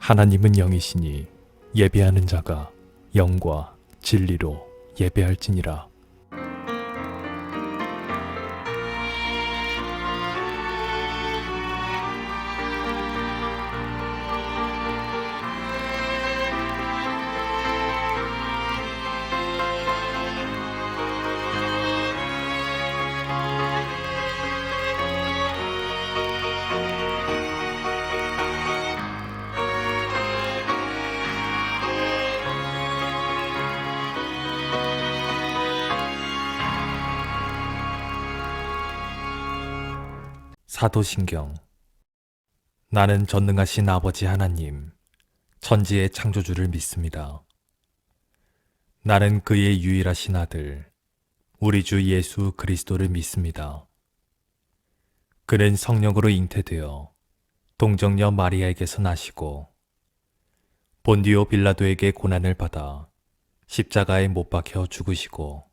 하나님은 영이시니 예배하는 자가 영과 진리로 예배할지니라. 사도신경. 나는 전능하신 아버지 하나님, 천지의 창조주를 믿습니다. 나는 그의 유일하신 아들, 우리 주 예수 그리스도를 믿습니다. 그는 성령으로 잉태되어 동정녀 마리아에게서 나시고 본디오 빌라도에게 고난을 받아 십자가에 못 박혀 죽으시고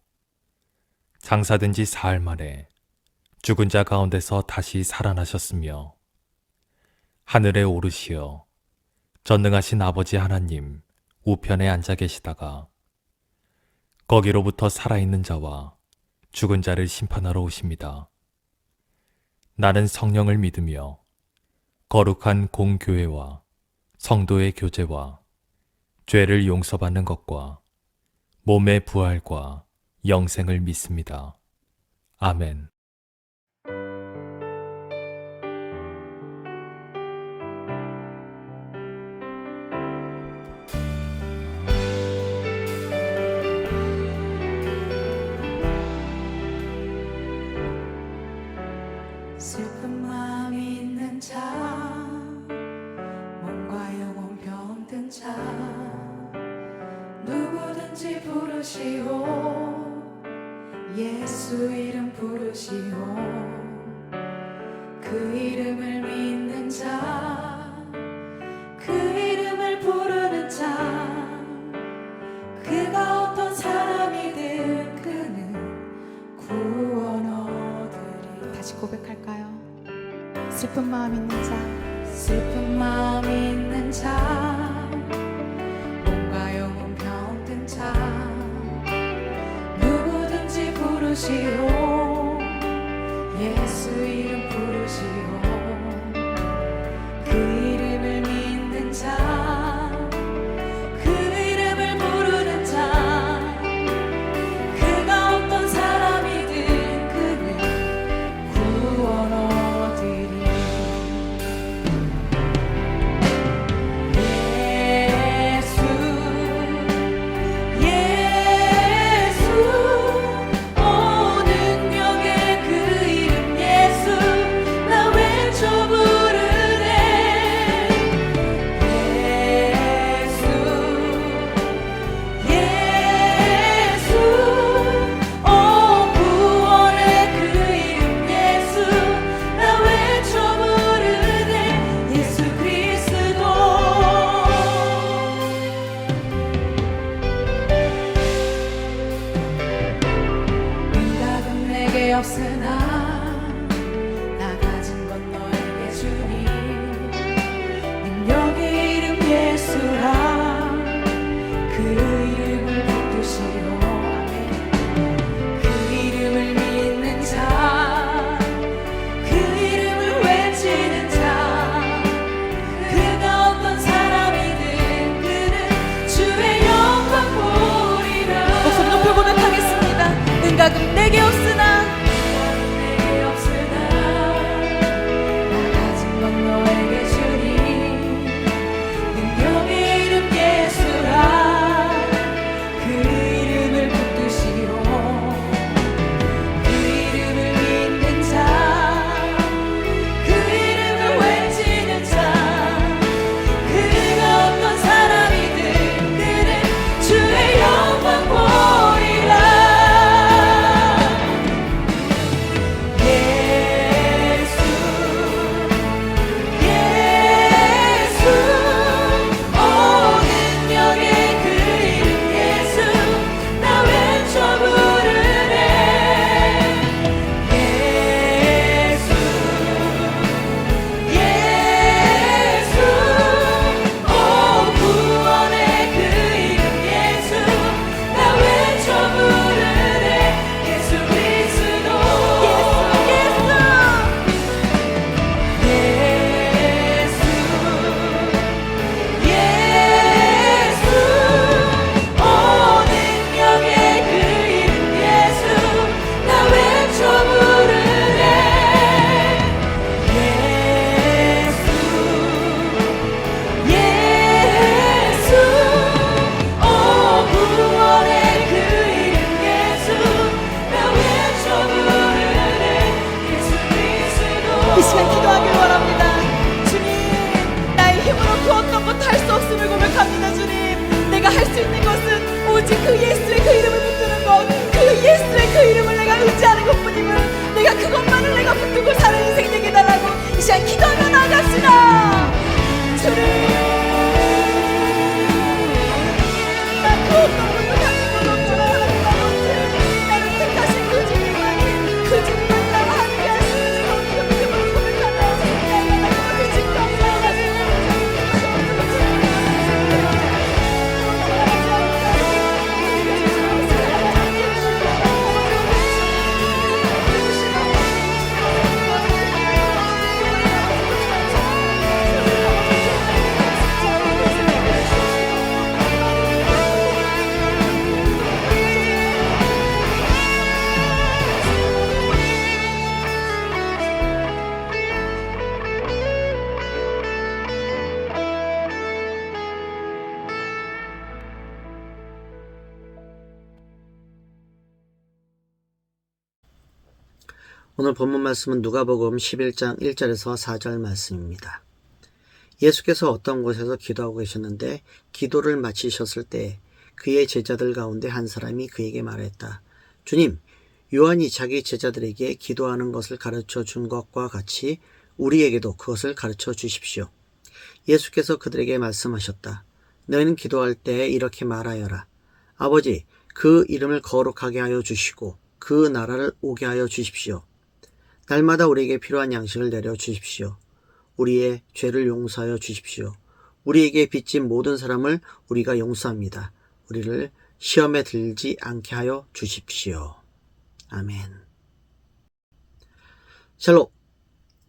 장사된 지 사흘 만에 죽은 자 가운데서 다시 살아나셨으며 하늘에 오르시어 전능하신 아버지 하나님 우편에 앉아 계시다가 거기로부터 살아있는 자와 죽은 자를 심판하러 오십니다. 나는 성령을 믿으며 거룩한 공교회와 성도의 교제와 죄를 용서받는 것과 몸의 부활과 영생을 믿습니다. 아멘. 슬픈 마음 있는 자, 몸과 영혼 병든 자, 누구든지 부르시오. 예수 이름 부르시오. 그 이름을 믿는 자, 그 이름을 부르는 자, 그가 어떤 사람이든 그는 구원 얻으리. 다시 고백할까요? 슬픈 마음 있는 자, 슬픈 마음 있는 자, 몸과 영혼 병든 자, 누구든지 부르시오. 예수 이름 부르시오. 그 이름을 믿는 자, 그 이름을 부르는 자, 그가 어떤 사람이든 그는 구원 얻으리. 예수 오 능력의 그 이름 예수, 나 외쳐 부르네. 예수 오 구원의 그 이름 예수, 나 외쳐 부르네. 예수 그리스도. 응답은 내게 없으나 나 가진 건 너에게 주니. 능력의 이름 예수라. 그 이름을 붙드시오. 그 이름을 믿는 자, 그 이름을 외치는 자, 그가 어떤 사람이든 그는 주의 영광 보리라. 목소리 높여 고백하겠습니다. 능각은 내게 없으나 나 가진 건 너에게 주니. 능력의 이름 예수라. 그 이름을 붙드시오. 그 이름을 믿는 자, 그 이름을 외치는 자, 그가 어떤 사람이든 그는 주의 영광 보리라. 오늘 본문 말씀은 누가복음 11장 1절에서 4절 말씀입니다. 예수께서 어떤 곳에서 기도하고 계셨는데 기도를 마치셨을 때 그의 제자들 가운데 한 사람이 그에게 말했다. 주님, 요한이 자기 제자들에게 기도하는 것을 가르쳐 준 것과 같이 우리에게도 그것을 가르쳐 주십시오. 예수께서 그들에게 말씀하셨다. 너희는 기도할 때 이렇게 말하여라. 아버지, 그 이름을 거룩하게 하여 주시고 그 나라를 오게 하여 주십시오. 날마다 우리에게 필요한 양식을 내려 주십시오. 우리의 죄를 용서하여 주십시오. 우리에게 빚진 모든 사람을 우리가 용서합니다. 우리를 시험에 들지 않게 하여 주십시오. 아멘. 샬롬.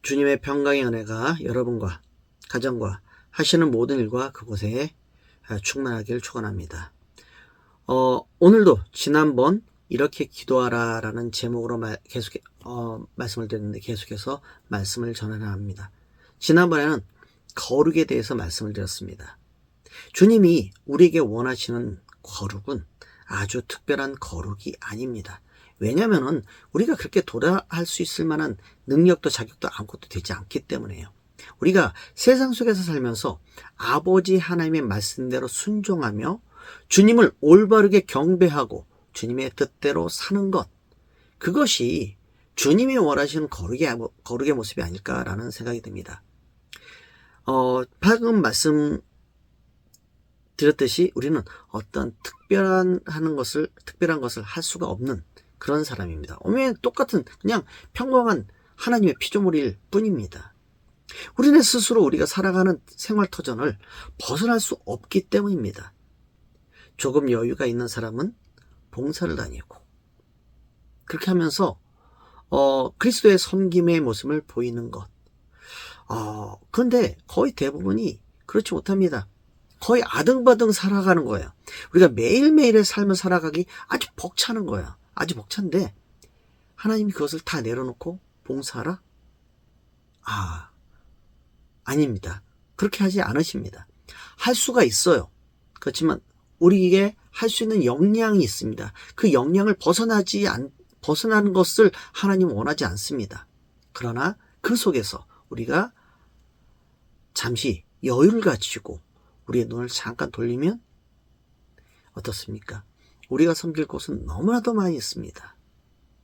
주님의 평강의 은혜가 여러분과 가정과 하시는 모든 일과 그곳에 충만하길 축원합니다. 오늘도 지난번 이렇게 기도하라 라는 제목으로 말씀을 드렸는데 계속해서 말씀을 전하려 합니다. 지난번에는 거룩에 대해서 말씀을 드렸습니다. 주님이 우리에게 원하시는 거룩은 아주 특별한 거룩이 아닙니다. 왜냐하면 우리가 그렇게 도달할 수 있을 만한 능력도 자격도 아무것도 되지 않기 때문에요. 우리가 세상 속에서 살면서 아버지 하나님의 말씀대로 순종하며 주님을 올바르게 경배하고 주님의 뜻대로 사는 것, 그것이 주님이 원하시는 거룩의 모습이 아닐까라는 생각이 듭니다. 방금 말씀 드렸듯이 우리는 어떤 특별한 것을 할 수가 없는 그런 사람입니다. 오면 똑같은 그냥 평범한 하나님의 피조물일 뿐입니다. 우리네 스스로 우리가 살아가는 생활터전을 벗어날 수 없기 때문입니다. 조금 여유가 있는 사람은 봉사를 다니고 그렇게 하면서 그리스도의 섬김의 모습을 보이는 것. 그런데 거의 대부분이 그렇지 못합니다. 거의 아등바등 살아가는 거예요. 우리가 매일매일의 삶을 살아가기 아주 벅차는 거예요. 아주 벅찬데 하나님이 그것을 다 내려놓고 봉사하라? 아닙니다. 그렇게 하지 않으십니다. 할 수가 있어요. 그렇지만 우리에게 할 수 있는 역량이 있습니다. 그 역량을 벗어나는 것을 하나님은 원하지 않습니다. 그러나 그 속에서 우리가 잠시 여유를 가지고 우리의 눈을 잠깐 돌리면 어떻습니까? 우리가 섬길 곳은 너무나도 많이 있습니다.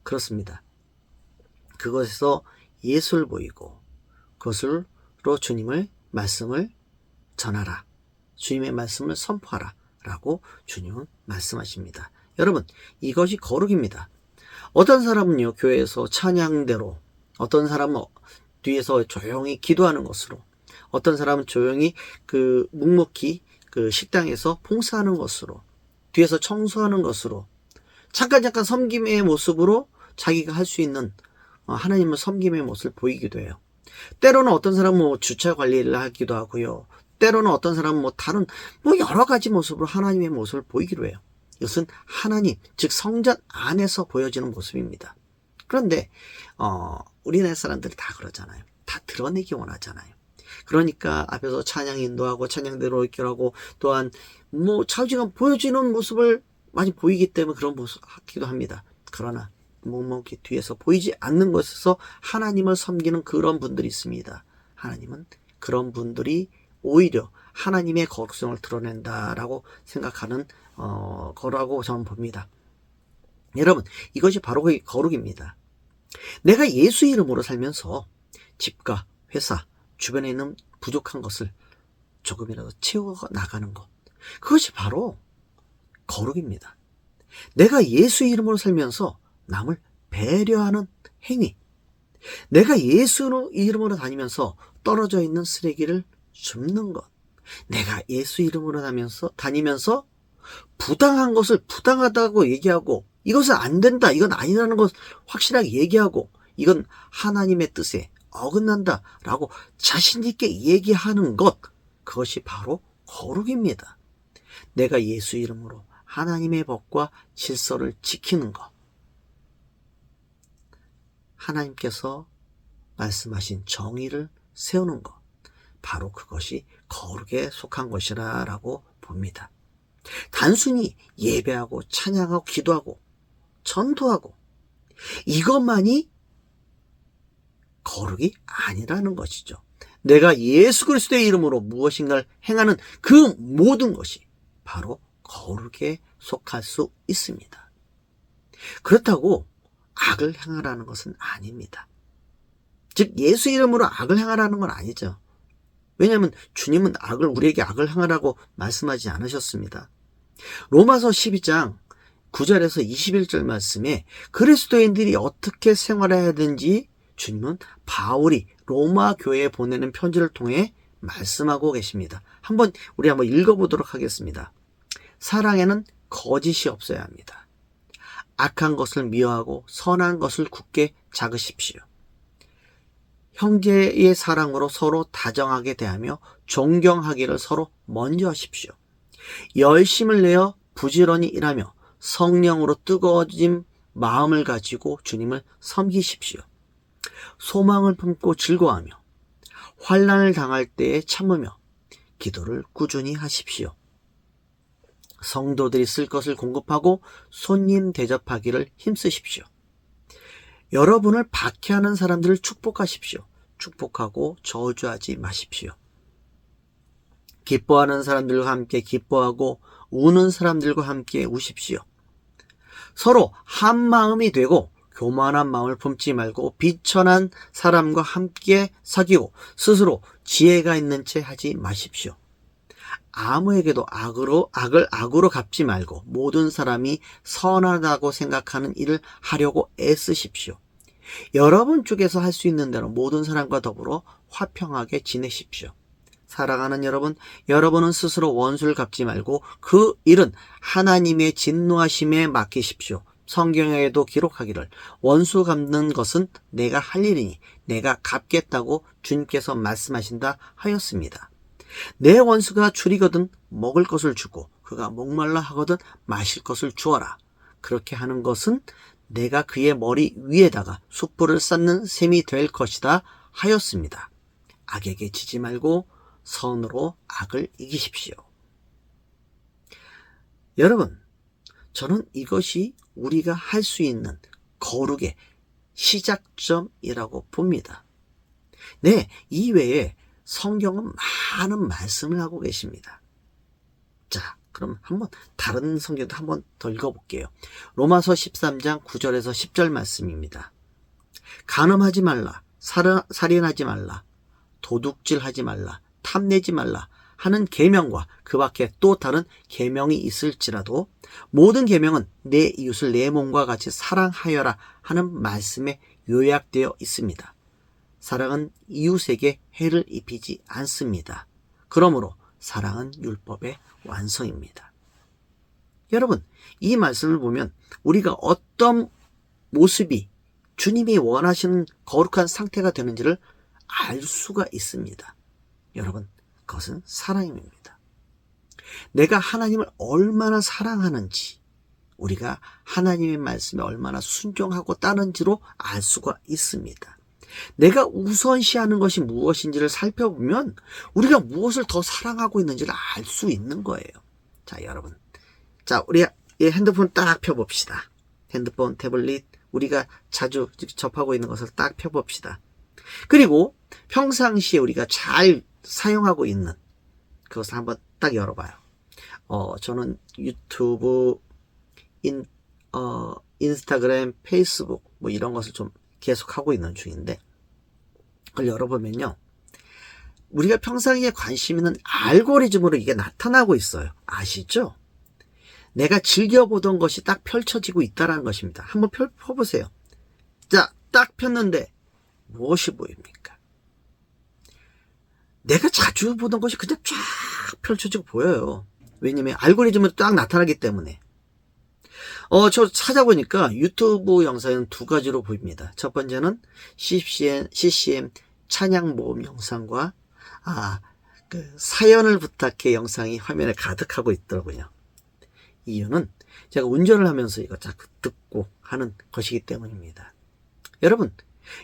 그렇습니다. 그것에서 예수를 보이고 그것으로 주님의 말씀을 전하라. 주님의 말씀을 선포하라. 라고 주님은 말씀하십니다. 여러분, 이것이 거룩입니다. 어떤 사람은요, 교회에서 찬양대로, 어떤 사람은 뒤에서 조용히 기도하는 것으로, 어떤 사람은 조용히 묵묵히 식당에서 봉사하는 것으로, 뒤에서 청소하는 것으로, 잠깐 섬김의 모습으로 자기가 할 수 있는 하나님을 섬김의 모습을 보이기도 해요. 때로는 어떤 사람은 주차 관리를 하기도 하고요. 때로는 어떤 사람은 다른 여러 가지 모습으로 하나님의 모습을 보이기로 해요. 이것은 하나님, 즉 성전 안에서 보여지는 모습입니다. 그런데 우리나라 사람들이 다 그러잖아요. 다 드러내기 원하잖아요. 그러니까 앞에서 찬양 인도하고 찬양대로 이끌하고 또한 차지가 보여지는 모습을 많이 보이기 때문에 그런 모습 하기도 합니다. 그러나 묵묵히 뒤에서 보이지 않는 것에서 하나님을 섬기는 그런 분들이 있습니다. 하나님은 그런 분들이 오히려 하나님의 거룩성을 드러낸다라고 생각하는 거라고 저는 봅니다. 여러분, 이것이 바로 거룩입니다. 내가 예수 이름으로 살면서 집과 회사, 주변에 있는 부족한 것을 조금이라도 채워 나가는 것, 그것이 바로 거룩입니다. 내가 예수 이름으로 살면서 남을 배려하는 행위, 내가 예수 이름으로 다니면서 떨어져 있는 쓰레기를 줍는 것, 내가 예수 이름으로 다니면서 부당한 것을 부당하다고 얘기하고 이것은 안 된다, 이건 아니라는 것 확실하게 얘기하고 이건 하나님의 뜻에 어긋난다 라고 자신 있게 얘기하는 것, 그것이 바로 거룩입니다. 내가 예수 이름으로 하나님의 법과 질서를 지키는 것, 하나님께서 말씀하신 정의를 세우는 것, 바로 그것이 거룩에 속한 것이라고 봅니다. 단순히 예배하고 찬양하고 기도하고 전도하고 이것만이 거룩이 아니라는 것이죠. 내가 예수 그리스도의 이름으로 무엇인가를 행하는 그 모든 것이 바로 거룩에 속할 수 있습니다. 그렇다고 악을 행하라는 것은 아닙니다. 즉 예수 이름으로 악을 행하라는 건 아니죠. 왜냐하면 주님은 우리에게 악을 행하라고 말씀하지 않으셨습니다. 로마서 12장 9절에서 21절 말씀에 그리스도인들이 어떻게 생활해야 되는지 주님은 바울이 로마 교회에 보내는 편지를 통해 말씀하고 계십니다. 우리 한번 읽어보도록 하겠습니다. 사랑에는 거짓이 없어야 합니다. 악한 것을 미워하고 선한 것을 굳게 잡으십시오. 형제의 사랑으로 서로 다정하게 대하며 존경하기를 서로 먼저 하십시오. 열심을 내어 부지런히 일하며 성령으로 뜨거워진 마음을 가지고 주님을 섬기십시오. 소망을 품고 즐거워하며 환난을 당할 때에 참으며 기도를 꾸준히 하십시오. 성도들이 쓸 것을 공급하고 손님 대접하기를 힘쓰십시오. 여러분을 박해하는 사람들을 축복하십시오. 축복하고 저주하지 마십시오. 기뻐하는 사람들과 함께 기뻐하고 우는 사람들과 함께 우십시오. 서로 한 마음이 되고 교만한 마음을 품지 말고 비천한 사람과 함께 사귀고 스스로 지혜가 있는 채 하지 마십시오. 아무에게도 악을 악으로 갚지 말고 모든 사람이 선하다고 생각하는 일을 하려고 애쓰십시오. 여러분 쪽에서 할 수 있는 대로 모든 사람과 더불어 화평하게 지내십시오. 사랑하는 여러분, 여러분은 스스로 원수를 갚지 말고 그 일은 하나님의 진노하심에 맡기십시오. 성경에도 기록하기를 원수 갚는 것은 내가 할 일이니 내가 갚겠다고 주님께서 말씀하신다 하였습니다. 내 원수가 줄이거든 먹을 것을 주고 그가 목말라 하거든 마실 것을 주어라. 그렇게 하는 것은 내가 그의 머리 위에다가 숯불을 쌓는 셈이 될 것이다 하였습니다. 악에게 지지 말고 선으로 악을 이기십시오. 여러분, 저는 이것이 우리가 할 수 있는 거룩의 시작점이라고 봅니다. 네, 이외에 성경은 많은 말씀을 하고 계십니다. 자, 그럼 다른 성경도 한번 더 읽어볼게요. 로마서 13장 9절에서 10절 말씀입니다. 간음하지 말라, 살인하지 말라, 도둑질하지 말라, 탐내지 말라 하는 계명과 그 밖에 또 다른 계명이 있을지라도 모든 계명은 내 이웃을 내 몸과 같이 사랑하여라 하는 말씀에 요약되어 있습니다. 사랑은 이웃에게 해를 입히지 않습니다. 그러므로 사랑은 율법의 완성입니다. 여러분, 이 말씀을 보면 우리가 어떤 모습이 주님이 원하시는 거룩한 상태가 되는지를 알 수가 있습니다. 여러분, 그것은 사랑입니다. 내가 하나님을 얼마나 사랑하는지, 우리가 하나님의 말씀에 얼마나 순종하고 따르는지로 알 수가 있습니다. 내가 우선시하는 것이 무엇인지를 살펴보면 우리가 무엇을 더 사랑하고 있는지를 알 수 있는 거예요. 자, 여러분. 자, 우리 핸드폰 딱 펴봅시다. 핸드폰, 태블릿, 우리가 자주 접하고 있는 것을 딱 펴봅시다. 그리고 평상시에 우리가 잘 사용하고 있는 그것을 한번 딱 열어봐요. 저는 유튜브, 인스타그램, 페이스북 뭐 이런 것을 좀 계속 하고 있는 중인데, 그걸 열어보면요, 우리가 평상시에 관심 있는 알고리즘으로 이게 나타나고 있어요. 아시죠? 내가 즐겨보던 것이 딱 펼쳐지고 있다는 것입니다. 한번 펴보세요. 자, 딱 폈는데 무엇이 보입니까? 내가 자주 보던 것이 그냥 쫙 펼쳐지고 보여요. 왜냐면 알고리즘으로 딱 나타나기 때문에. 저 찾아보니까 유튜브 영상은 두 가지로 보입니다. 첫 번째는 CCM 찬양 모음 영상과 사연을 부탁해 영상이 화면에 가득하고 있더라고요. 이유는 제가 운전을 하면서 이거 자꾸 듣고 하는 것이기 때문입니다. 여러분,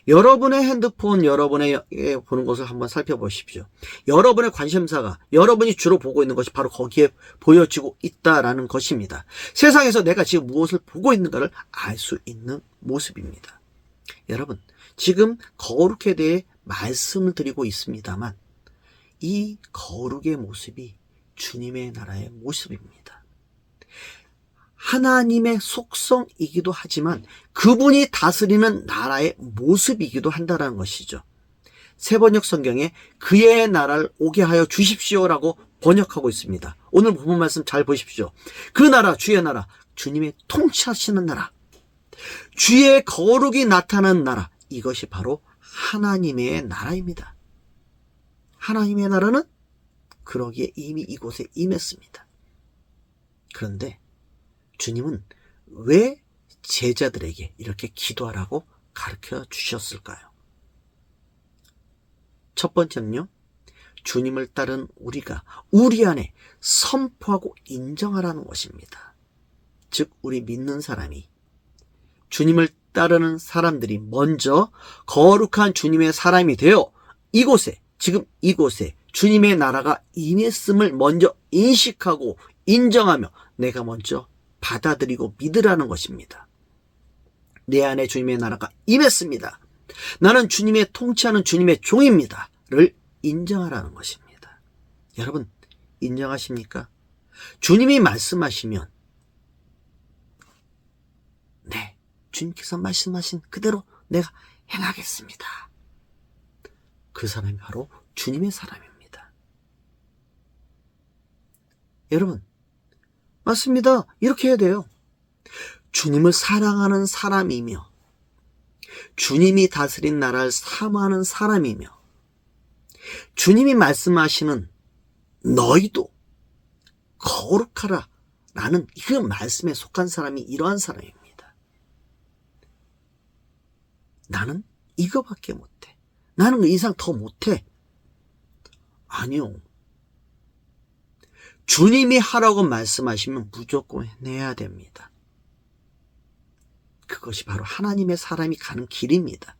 여러분의 핸드폰, 여러분의 보는 것을 한번 살펴보십시오. 여러분의 관심사가, 여러분이 주로 보고 있는 것이 바로 거기에 보여지고 있다라는 것입니다. 세상에서 내가 지금 무엇을 보고 있는가를 알 수 있는 모습입니다. 여러분, 지금 거룩에 대해 말씀을 드리고 있습니다만 이 거룩의 모습이 주님의 나라의 모습입니다. 하나님의 속성이기도 하지만 그분이 다스리는 나라의 모습이기도 한다는 것이죠. 세번역 성경에 그의 나라를 오게 하여 주십시오라고 번역하고 있습니다. 오늘 본문 말씀 잘 보십시오. 그 나라, 주의 나라, 주님의 통치하시는 나라, 주의 거룩이 나타나는 나라, 이것이 바로 하나님의 나라입니다. 하나님의 나라는 그러기에 이미 이곳에 임했습니다. 그런데 주님은 왜 제자들에게 이렇게 기도하라고 가르쳐 주셨을까요? 첫 번째는요, 주님을 따른 우리가 우리 안에 선포하고 인정하라는 것입니다. 즉 우리 믿는 사람이, 주님을 따르는 사람들이 먼저 거룩한 주님의 사람이 되어 이곳에, 지금 이곳에 주님의 나라가 임했음을 먼저 인식하고 인정하며 내가 먼저 받아들이고 믿으라는 것입니다. 내 안에 주님의 나라가 임했습니다. 나는 주님의 통치하는 주님의 종입니다. 를 인정하라는 것입니다. 여러분, 인정하십니까? 주님이 말씀하시면 네, 주님께서 말씀하신 그대로 내가 행하겠습니다. 그 사람이 바로 주님의 사람입니다. 여러분, 맞습니다. 이렇게 해야 돼요. 주님을 사랑하는 사람이며 주님이 다스린 나라를 사모하는 사람이며 주님이 말씀하시는 너희도 거룩하라 라는 그 말씀에 속한 사람이 이러한 사람입니다. 나는 이거밖에 못해. 나는 그 이상 더 못해. 아니요. 주님이 하라고 말씀하시면 무조건 해내야 됩니다. 그것이 바로 하나님의 사람이 가는 길입니다.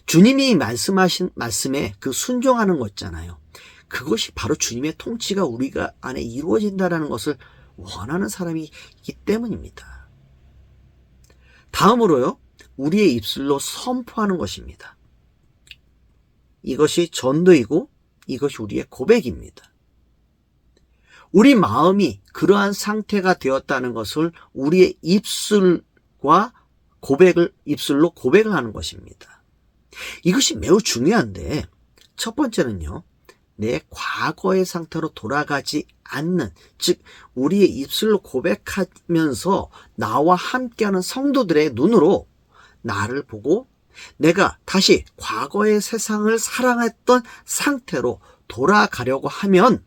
주님이 말씀하신 말씀에 그 순종하는 거잖아요. 그것이 바로 주님의 통치가 우리가 안에 이루어진다는 것을 원하는 사람이기 때문입니다. 다음으로요, 우리의 입술로 선포하는 것입니다. 이것이 전도이고 이것이 우리의 고백입니다. 우리 마음이 그러한 상태가 되었다는 것을 우리의 입술과 입술로 고백을 하는 것입니다. 이것이 매우 중요한데, 첫 번째는요, 내 과거의 상태로 돌아가지 않는, 즉 우리의 입술로 고백하면서 나와 함께하는 성도들의 눈으로 나를 보고 내가 다시 과거의 세상을 사랑했던 상태로 돌아가려고 하면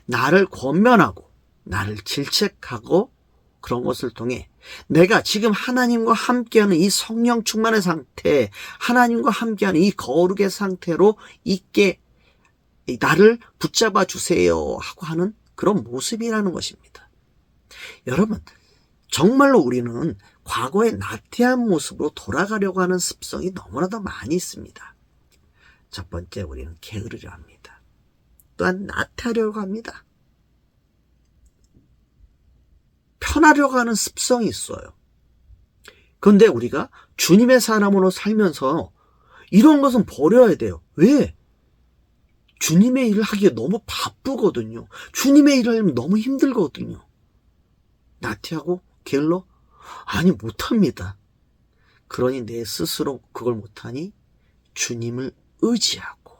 나를 권면하고 나를 질책하고 그런 것을 통해 내가 지금 하나님과 함께하는 이 성령 충만의 상태, 하나님과 함께하는 이 거룩의 상태로 있게 나를 붙잡아 주세요 하고 하는 그런 모습이라는 것입니다. 여러분, 정말로 우리는 과거의 나태한 모습으로 돌아가려고 하는 습성이 너무나도 많이 있습니다. 첫 번째, 우리는 게으르려 합니다. 또한 나태하려고 합니다. 편하려고 하는 습성이 있어요. 그런데 우리가 주님의 사람으로 살면서 이런 것은 버려야 돼요. 왜? 주님의 일을 하기에 너무 바쁘거든요. 주님의 일을 하려면 너무 힘들거든요. 나태하고 게을러? 아니, 못합니다. 그러니 내 스스로 그걸 못하니 주님을 의지하고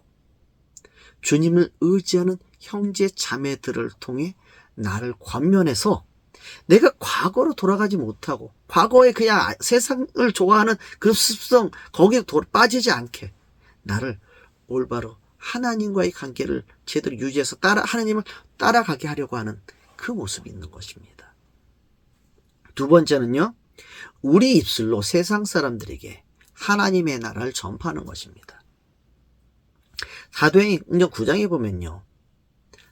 주님을 의지하는 형제 자매들을 통해 나를 권면해서 내가 과거로 돌아가지 못하고 과거에 그냥 세상을 좋아하는 그 습성 거기에 빠지지 않게 나를 올바로 하나님과의 관계를 제대로 유지해서 하나님을 따라가게 하려고 하는 그 모습이 있는 것입니다. 두 번째는요, 우리 입술로 세상 사람들에게 하나님의 나라를 전파하는 것입니다. 사도행전 9장에 보면요,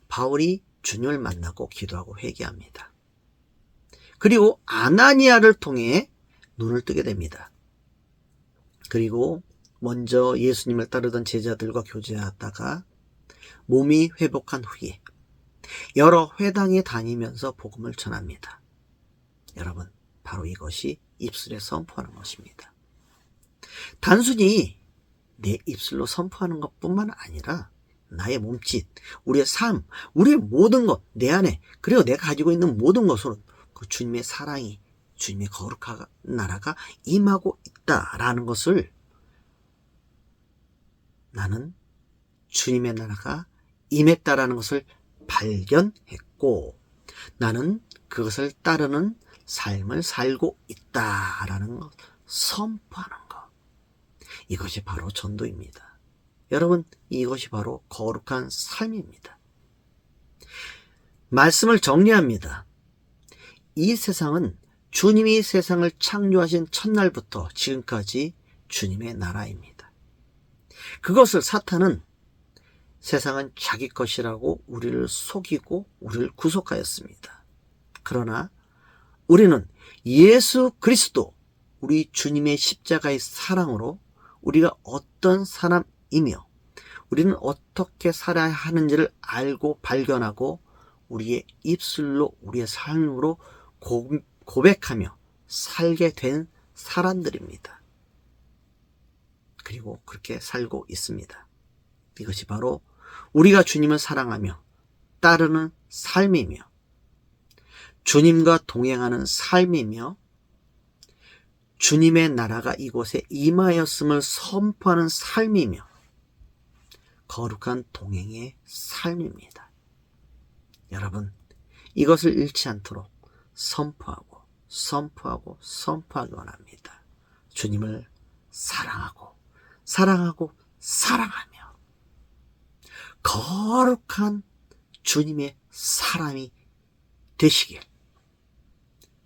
바울이 주님을 만나고 기도하고 회개합니다. 그리고 아나니아를 통해 눈을 뜨게 됩니다. 그리고 먼저 예수님을 따르던 제자들과 교제하다가 몸이 회복한 후에 여러 회당에 다니면서 복음을 전합니다. 여러분, 바로 이것이 입술에 선포하는 것입니다. 단순히 내 입술로 선포하는 것뿐만 아니라 나의 몸짓, 우리의 삶, 우리의 모든 것, 내 안에, 그리고 내가 가지고 있는 모든 것으로 그 주님의 사랑이, 주님의 거룩한 나라가 임하고 있다라는 것을, 나는 주님의 나라가 임했다라는 것을 발견했고, 나는 그것을 따르는 삶을 살고 있다라는 것, 선포하는 것. 이것이 바로 전도입니다. 여러분, 이것이 바로 거룩한 삶입니다. 말씀을 정리합니다. 이 세상은 주님이 세상을 창조하신 첫날부터 지금까지 주님의 나라입니다. 그것을 사탄은 세상은 자기 것이라고 우리를 속이고 우리를 구속하였습니다. 그러나 우리는 예수 그리스도, 우리 주님의 십자가의 사랑으로 우리가 어떤 사람이며 우리는 어떻게 살아야 하는지를 알고 발견하고 우리의 입술로, 우리의 삶으로 고백하며 살게 된 사람들입니다. 그리고 그렇게 살고 있습니다. 이것이 바로 우리가 주님을 사랑하며 따르는 삶이며 주님과 동행하는 삶이며 주님의 나라가 이곳에 임하였음을 선포하는 삶이며 거룩한 동행의 삶입니다. 여러분, 이것을 잃지 않도록 선포하고 선포하고 선포하기 원합니다. 주님을 사랑하고 사랑하고 사랑하며 거룩한 주님의 사람이 되시길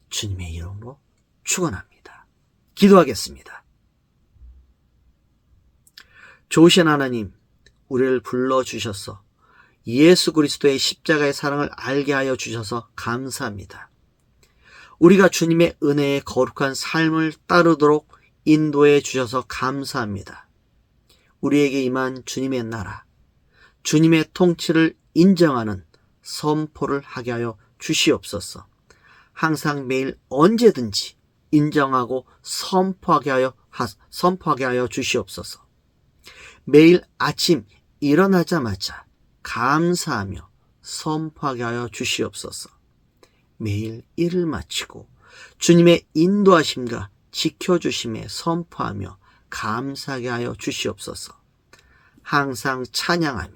주님의 이름으로 축원합니다. 기도하겠습니다. 좋으신 하나님, 우리를 불러주셔서 예수 그리스도의 십자가의 사랑을 알게 하여 주셔서 감사합니다. 우리가 주님의 은혜의 거룩한 삶을 따르도록 인도해 주셔서 감사합니다. 우리에게 임한 주님의 나라, 주님의 통치를 인정하는 선포를 하게 하여 주시옵소서. 항상 매일 언제든지 인정하고 선포하게 하여 주시옵소서. 매일 아침 일어나자마자 감사하며 선포하게 하여 주시옵소서. 매일 일을 마치고 주님의 인도하심과 지켜주심에 선포하며 감사하게 하여 주시옵소서. 항상 찬양하며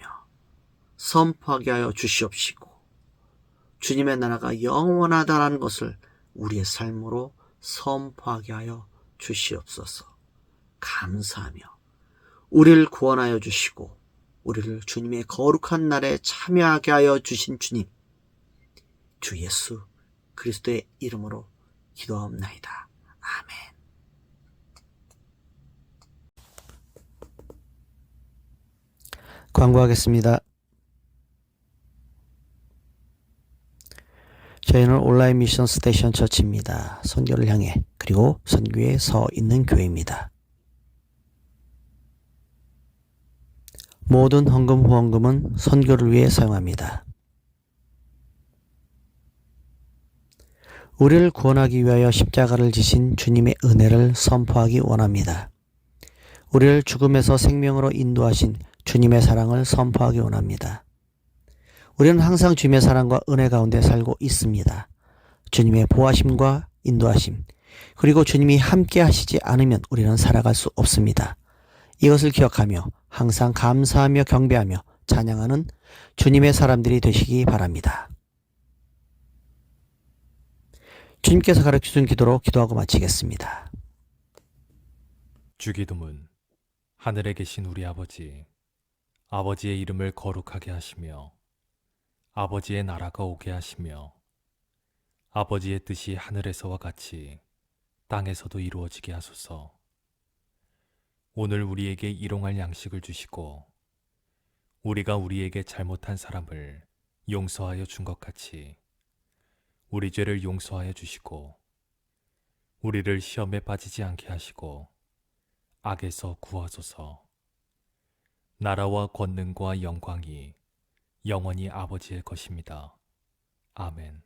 선포하게 하여 주시옵시고 주님의 나라가 영원하다라는 것을 우리의 삶으로 선포하게 하여 주시옵소서. 감사하며 우리를 구원하여 주시고 우리를 주님의 거룩한 날에 참여하게 하여 주신 주님, 주 예수 그리스도의 이름으로 기도하옵나이다. 아멘. 광고하겠습니다. 저희는 온라인 미션 스테이션 처치입니다. 선교를 향해, 그리고 선교에 서 있는 교회입니다. 모든 헌금 후원금은 선교를 위해 사용합니다. 우리를 구원하기 위하여 십자가를 지신 주님의 은혜를 선포하기 원합니다. 우리를 죽음에서 생명으로 인도하신 주님의 사랑을 선포하기 원합니다. 우리는 항상 주님의 사랑과 은혜 가운데 살고 있습니다. 주님의 보호하심과 인도하심, 그리고 주님이 함께 하시지 않으면 우리는 살아갈 수 없습니다. 이것을 기억하며 항상 감사하며 경배하며 찬양하는 주님의 사람들이 되시기 바랍니다. 주님께서 가르쳐준 기도로 기도하고 마치겠습니다. 주기도문. 하늘에 계신 우리 아버지, 아버지의 이름을 거룩하게 하시며 아버지의 나라가 오게 하시며 아버지의 뜻이 하늘에서와 같이 땅에서도 이루어지게 하소서. 오늘 우리에게 일용할 양식을 주시고 우리가 우리에게 잘못한 사람을 용서하여 준 것 같이 우리 죄를 용서하여 주시고 우리를 시험에 빠지지 않게 하시고 악에서 구하소서. 나라와 권능과 영광이 영원히 아버지의 것입니다. 아멘.